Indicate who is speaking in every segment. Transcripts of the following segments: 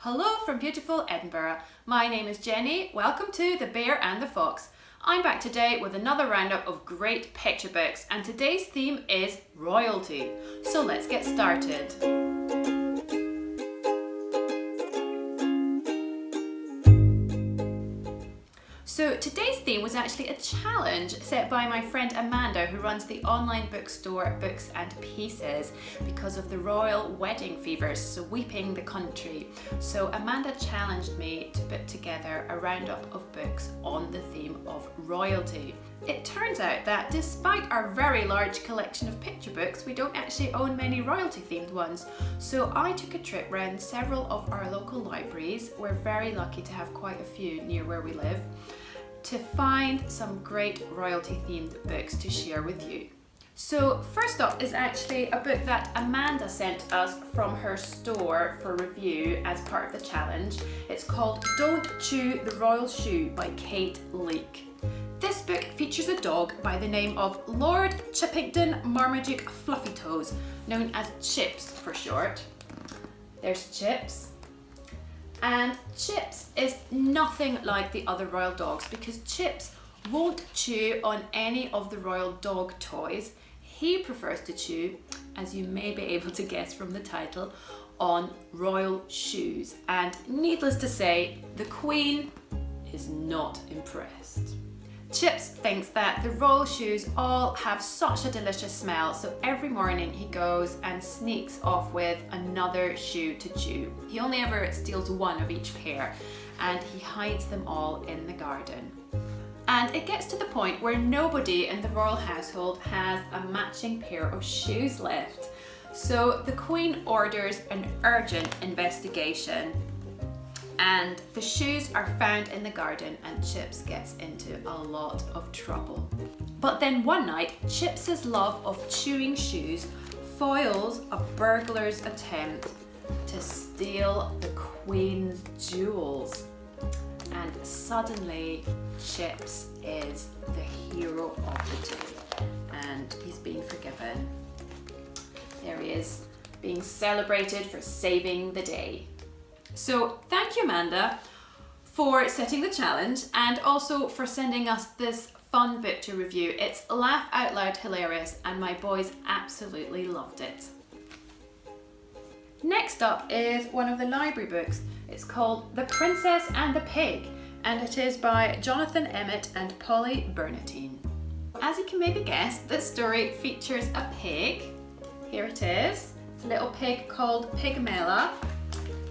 Speaker 1: Hello from beautiful Edinburgh. My name is Jenny. Welcome to The Bear and the Fox. I'm back today with another roundup of great picture books, and today's theme is royalty. So let's get started. So today's theme was actually a challenge set by my friend Amanda, who runs the online bookstore Books and Pieces, because of the royal wedding fevers sweeping the country. So Amanda challenged me to put together a roundup of books on the theme of royalty. It turns out that despite our very large collection of picture books, we don't actually own many royalty themed ones. So I took a trip around several of our local libraries. We're very lucky to have quite a few near where we live, to find some great royalty themed books to share with you. So first up is actually a book that Amanda sent us from her store for review as part of the challenge. It's called Don't Chew the Royal Shoe by Kate Leake. This book features a dog by the name of Lord Chippington Marmaduke Fluffytoes, known as Chips for short. There's Chips. And Chips is nothing like the other royal dogs, because Chips won't chew on any of the royal dog toys. He prefers to chew, as you may be able to guess from the title, on royal shoes. And needless to say, the Queen is not impressed. Chips thinks that the royal shoes all have such a delicious smell, so every morning he goes and sneaks off with another shoe to chew. He only ever steals one of each pair, and he hides them all in the garden. And it gets to the point where nobody in the royal household has a matching pair of shoes left. So the Queen orders an urgent investigation, and the shoes are found in the garden, and Chips gets into a lot of trouble. But then one night, Chips's love of chewing shoes foils a burglar's attempt to steal the Queen's jewels. And suddenly, Chips is the hero of the two, and he's being forgiven. There he is, being celebrated for saving the day. So thank you, Amanda, for setting the challenge, and also for sending us this fun book to review. It's laugh out loud hilarious, and my boys absolutely loved it. Next up is one of the library books. It's called The Princess and the Pig, and it is by Jonathan Emmett and Polly Bernadine. As you can maybe guess, this story features a pig. Here it is. It's a little pig called Pigmella,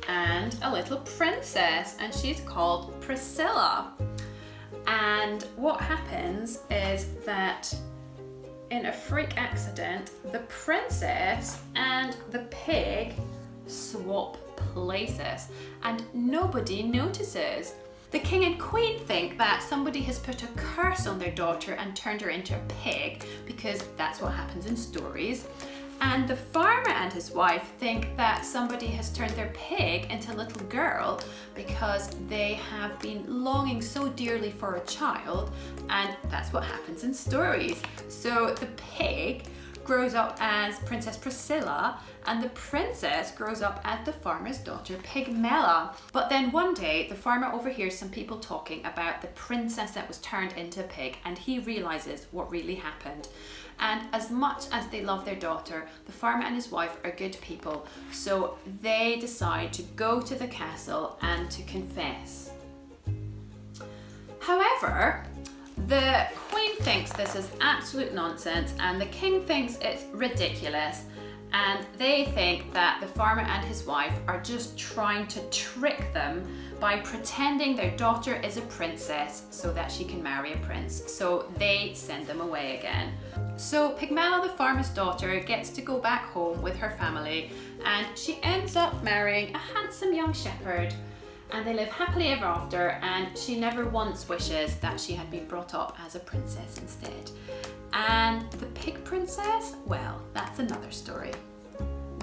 Speaker 1: and a little princess, and she's called Priscilla. And what happens is that in a freak accident, the princess and the pig swap places, and nobody notices. The king and queen think that somebody has put a curse on their daughter and turned her into a pig, because that's what happens in stories. And the farmer and his wife think that somebody has turned their pig into a little girl, because they have been longing so dearly for a child, and that's what happens in stories. So the pig grows up as Princess Priscilla, and the princess grows up as the farmer's daughter, Pigmella. But then one day, the farmer overhears some people talking about the princess that was turned into a pig, and he realizes what really happened. And as much as they love their daughter, the farmer and his wife are good people, so they decide to go to the castle and to confess. However, the Queen thinks this is absolute nonsense, and the King thinks it's ridiculous, and they think that the farmer and his wife are just trying to trick them by pretending their daughter is a princess so that she can marry a prince. So they send them away again. So Pigmella, the farmer's daughter, gets to go back home with her family, and she ends up marrying a handsome young shepherd, and they live happily ever after, and she never once wishes that she had been brought up as a princess instead. And the pig princess, well, that's another story.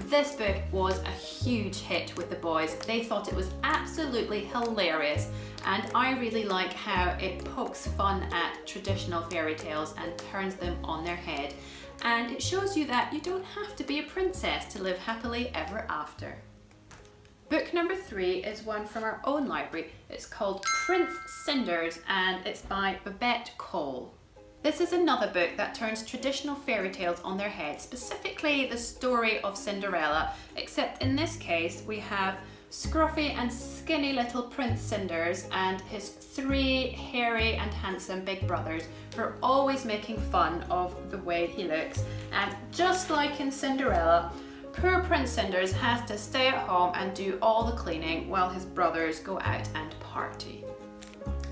Speaker 1: This book was a huge hit with the boys. They thought it was absolutely hilarious, and I really like how it pokes fun at traditional fairy tales and turns them on their head. And it shows you that you don't have to be a princess to live happily ever after. Book number 3 is one from our own library. It's called Prince Cinders and it's by Babette Cole. This is another book that turns traditional fairy tales on their head, specifically the story of Cinderella, except in this case we have scruffy and skinny little Prince Cinders and his 3 hairy and handsome big brothers who are always making fun of the way he looks. And just like in Cinderella, poor Prince Cinders has to stay at home and do all the cleaning while his brothers go out and party.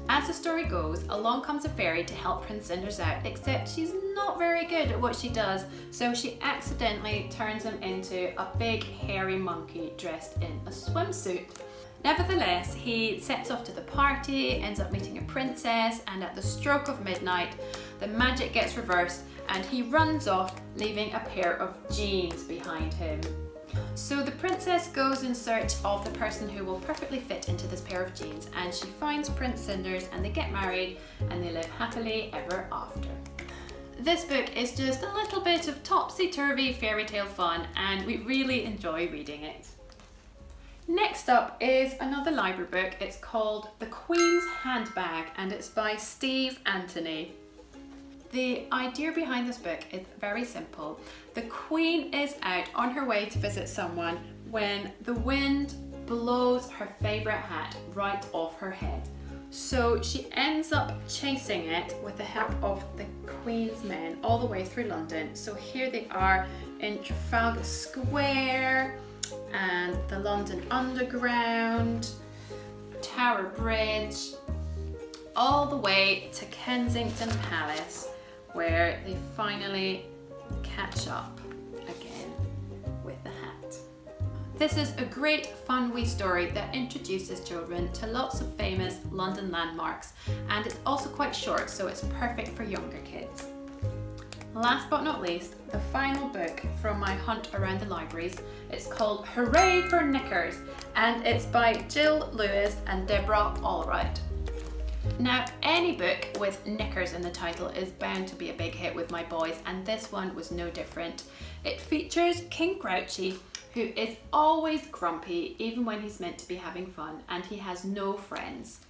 Speaker 1: As the story goes, along comes a fairy to help Prince Cinders out, except she's not very good at what she does, so she accidentally turns him into a big hairy monkey dressed in a swimsuit. Nevertheless, he sets off to the party, ends up meeting a princess, and at the stroke of midnight, the magic gets reversed and he runs off, leaving a pair of jeans behind him. So the princess goes in search of the person who will perfectly fit into this pair of jeans, and she finds Prince Cinders and they get married and they live happily ever after. This book is just a little bit of topsy-turvy fairy tale fun and we really enjoy reading it. Next up is another library book. It's called The Queen's Handbag and it's by Steve Anthony. The idea behind this book is very simple. The Queen is out on her way to visit someone when the wind blows her favourite hat right off her head. So she ends up chasing it with the help of the Queen's men all the way through London. So here they are in Trafalgar Square and the London Underground, Tower Bridge, all the way to Kensington Palace, where they finally catch up again with the hat. This is a great fun wee story that introduces children to lots of famous London landmarks, and it's also quite short, so it's perfect for younger kids. Last but not least, the final book from my hunt around the libraries. It's called Hooray for Knickers and it's by Jill Lewis and Deborah Allwright. Now, any book with knickers in the title is bound to be a big hit with my boys, and this one was no different. It features King Grouchy, who is always grumpy even when he's meant to be having fun, and he has no friends.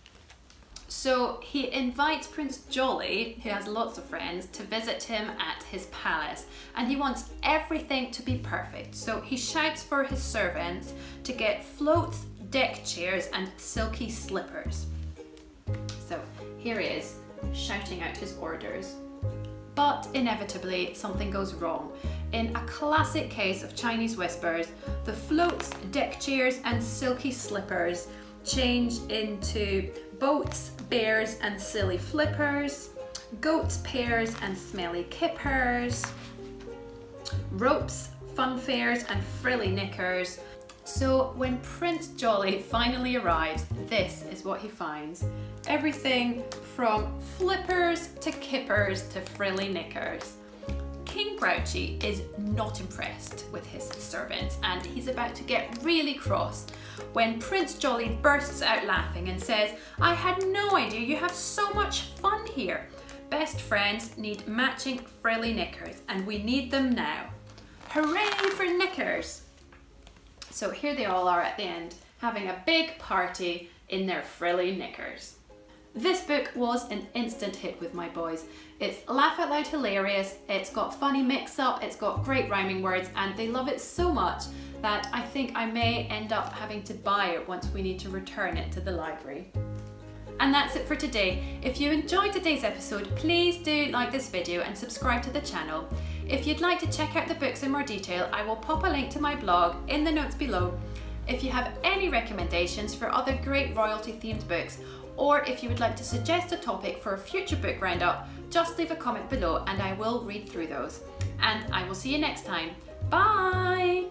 Speaker 1: So he invites Prince Jolly, who has lots of friends, to visit him at his palace, and he wants everything to be perfect. So he shouts for his servants to get floats, deck chairs and silky slippers. So here he is, shouting out his orders. But inevitably, something goes wrong. In a classic case of Chinese whispers, the floats, deck chairs and silky slippers change into boats, bears and silly flippers, goats, pears and smelly kippers, ropes, funfairs and frilly knickers. So when Prince Jolly finally arrives, this is what he finds. Everything from flippers to kippers to frilly knickers. King Grouchy is not impressed with his servants and he's about to get really cross when Prince Jolly bursts out laughing and says, "I had no idea you have so much fun here. Best friends need matching frilly knickers and we need them now. Hooray for knickers!" So here they all are at the end, having a big party in their frilly knickers. This book was an instant hit with my boys. It's laugh out loud hilarious, it's got funny mix-up, it's got great rhyming words, and they love it so much that I think I may end up having to buy it once we need to return it to the library. And that's it for today. If you enjoyed today's episode, please do like this video and subscribe to the channel. If you'd like to check out the books in more detail, I will pop a link to my blog in the notes below. If you have any recommendations for other great royalty themed books, or if you would like to suggest a topic for a future book roundup, just leave a comment below and I will read through those. And I will see you next time. Bye!